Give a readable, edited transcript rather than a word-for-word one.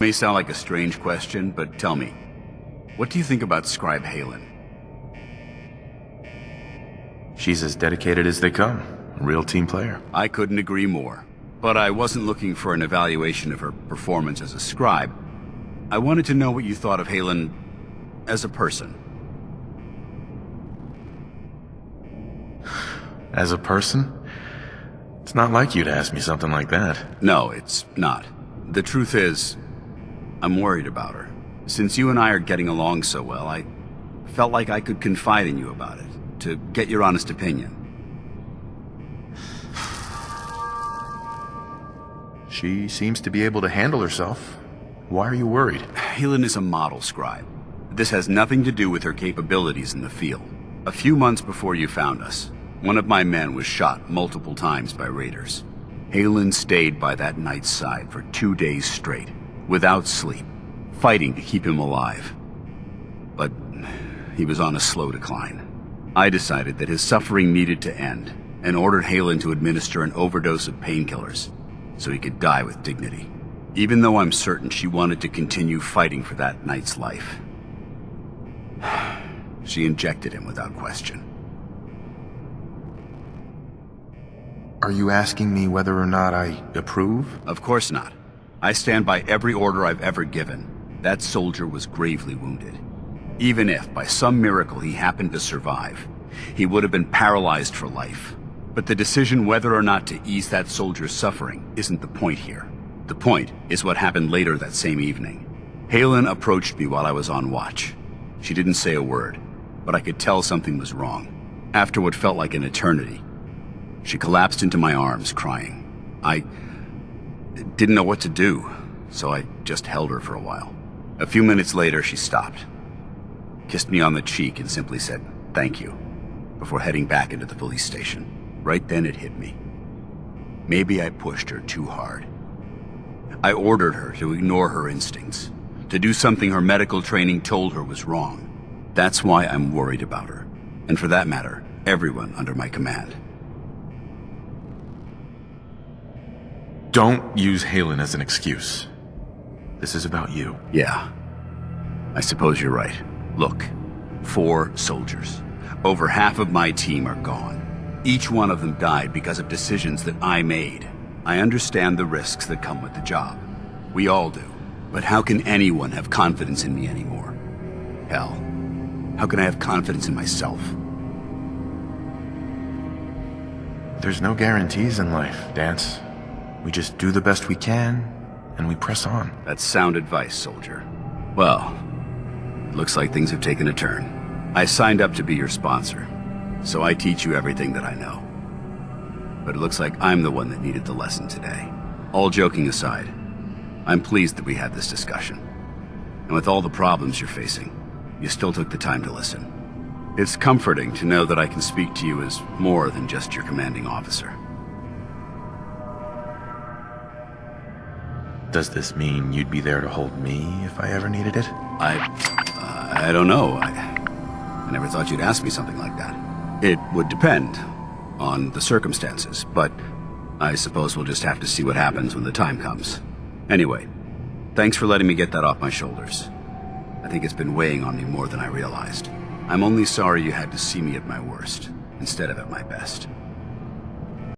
May sound like a strange question, but tell me, what do you think about Scribe Halen? She's as dedicated as they come. A real team player. I couldn't agree more. But I wasn't looking for an evaluation of her performance as a scribe. I wanted to know what you thought of Halen as a person. As a person? It's not like you to ask me something like that. No, it's not. The truth is, I'm worried about her. Since you and I are getting along so well, I felt like I could confide in you about it, to get your honest opinion. She seems to be able to handle herself. Why are you worried? Helen is a model scribe. This has nothing to do with her capabilities in the field. A few months before you found us, one of my men was shot multiple times by raiders. Halen stayed by that knight's side for 2 days straight, without sleep, fighting to keep him alive. But he was on a slow decline. I decided that his suffering needed to end, and ordered Halen to administer an overdose of painkillers, so he could die with dignity. Even though I'm certain she wanted to continue fighting for that knight's life. She injected him without question. Are you asking me whether or not I approve? Of course not. I stand by every order I've ever given. That soldier was gravely wounded. Even if, by some miracle, he happened to survive, he would have been paralyzed for life. But the decision whether or not to ease that soldier's suffering isn't the point here. The point is what happened later that same evening. Halen approached me while I was on watch. She didn't say a word, but I could tell something was wrong. After what felt like an eternity, she collapsed into my arms, crying. I didn't know what to do, so I just held her for a while. A few minutes later, she stopped, kissed me on the cheek, and simply said, "Thank you," before heading back into the police station. Right then it hit me. Maybe I pushed her too hard. I ordered her to ignore her instincts, to do something her medical training told her was wrong. That's why I'm worried about her, and for that matter, everyone under my command. Don't use Halen as an excuse. This is about you. Yeah, I suppose you're right. Look, 4 soldiers. Over half of my team are gone. Each one of them died because of decisions that I made. I understand the risks that come with the job. We all do. But how can anyone have confidence in me anymore? Hell, how can I have confidence in myself? There's no guarantees in life, Dance. We just do the best we can, and we press on. That's sound advice, soldier. Well, it looks like things have taken a turn. I signed up to be your sponsor, so I teach you everything that I know. But it looks like I'm the one that needed the lesson today. All joking aside, I'm pleased that we had this discussion. And with all the problems you're facing, you still took the time to listen. It's comforting to know that I can speak to you as more than just your commanding officer. Does this mean you'd be there to hold me if I ever needed it? I don't know. I never thought you'd ask me something like that. It would depend on the circumstances, but I suppose we'll just have to see what happens when the time comes. Anyway, thanks for letting me get that off my shoulders. I think it's been weighing on me more than I realized. I'm only sorry you had to see me at my worst, instead of at my best.